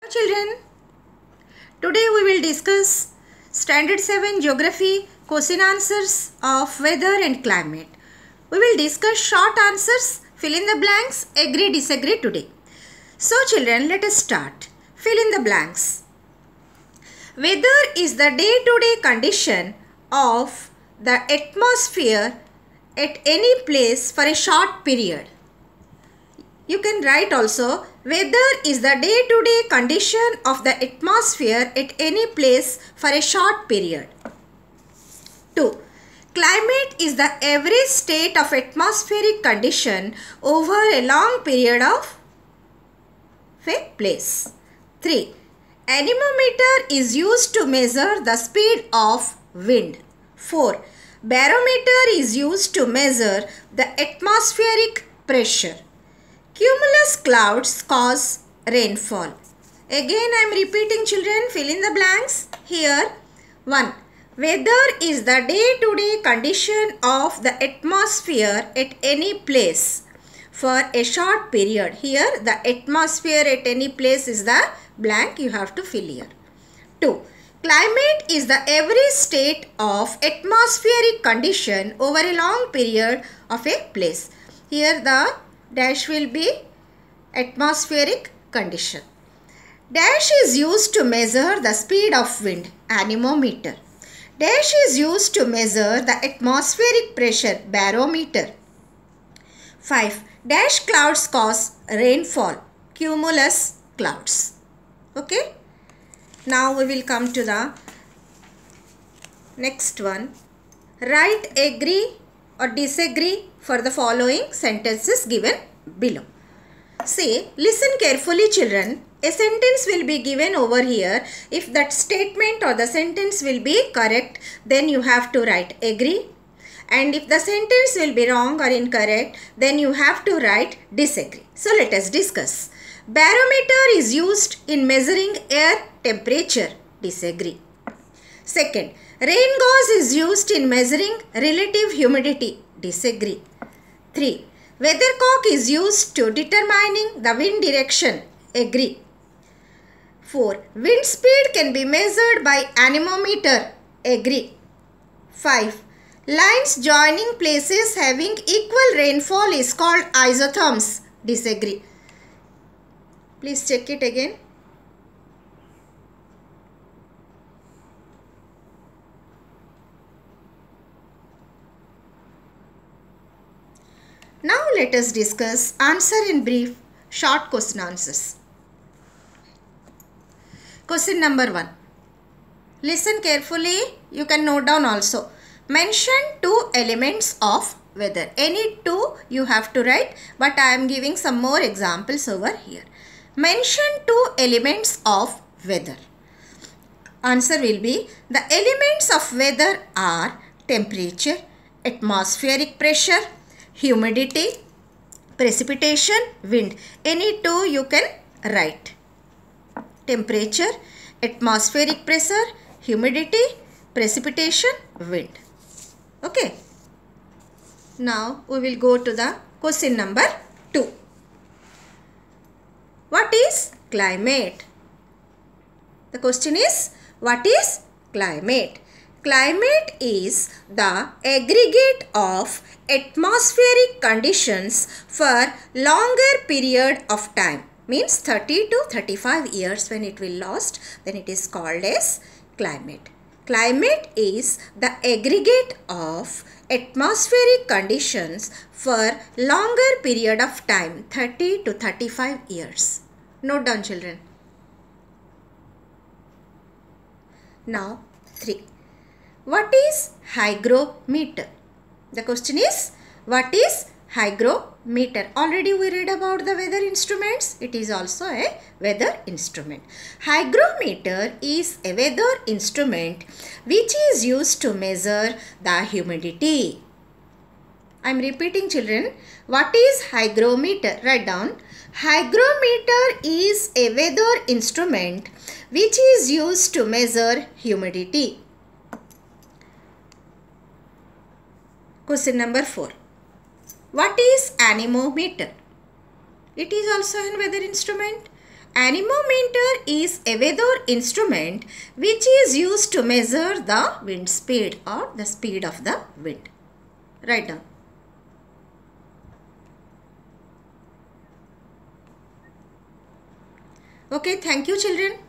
Children, today we will discuss Standard 7 Geography question answers of weather and climate. We will discuss short answers, fill in the blanks, agree, disagree today. So children, let us start. Fill in the blanks. Weather is the day-to-day condition of the atmosphere at any place for a short period. You can write also, weather is the day-to-day condition of the atmosphere at any place for a short period. 2. Climate is the average state of atmospheric condition over a long period of a place. 3. Anemometer is used to measure the speed of wind. 4. Barometer is used to measure the atmospheric pressure. Cumulus clouds cause rainfall. Again I am repeating children, fill in the blanks. Here 1. Weather is the day-to-day condition of the atmosphere at any place for a short period. Here the atmosphere at any place is the blank, you have to fill here. 2. Climate is the average state of atmospheric condition over a long period of a place. Here the dash will be atmospheric condition. Dash is used to measure the speed of wind, anemometer. Dash is used to measure the atmospheric pressure, barometer. 5. Dash clouds cause rainfall, cumulus clouds. Okay. Now we will come to the next one. Write agree or disagree for the following sentences given below. Say, listen carefully children. A sentence will be given over here. If that statement or the sentence will be correct, then you have to write agree. And if the sentence will be wrong or incorrect, then you have to write disagree. So let us discuss. Barometer is used in measuring air temperature. Disagree. Second, rain gauge is used in measuring relative humidity. Disagree. 3. Weathercock is used to determining the wind direction. Agree. 4. Wind speed can be measured by anemometer. Agree. 5. Lines joining places having equal rainfall is called isotherms. Disagree. Please check it again. Now let us discuss answer in brief short question answers. Question number 1. Listen carefully. You can note down also. Mention 2 elements of weather. Any 2 you have to write, but I am giving some more examples over here. Mention 2 elements of weather. Answer will be, the elements of weather are temperature, atmospheric pressure, humidity, precipitation, wind. Any 2 you can write. Temperature, atmospheric pressure, humidity, precipitation, wind. Okay. Now we will go to the question number 2. What is climate? The question is, what is climate? Climate is the aggregate of atmospheric conditions for longer period of time. Means 30 to 35 years when it will last, then it is called as climate. Climate is the aggregate of atmospheric conditions for longer period of time, 30 to 35 years. Note down children. Now 3. What is hygrometer? The question is, what is hygrometer? Already we read about the weather instruments. It is also a weather instrument. Hygrometer is a weather instrument which is used to measure the humidity. I am repeating children. What is hygrometer? Write down. Hygrometer is a weather instrument which is used to measure humidity. Question number 4. What is anemometer? It is also a weather instrument. Anemometer is a weather instrument which is used to measure the wind speed or the speed of the wind. Write down. Okay, thank you children.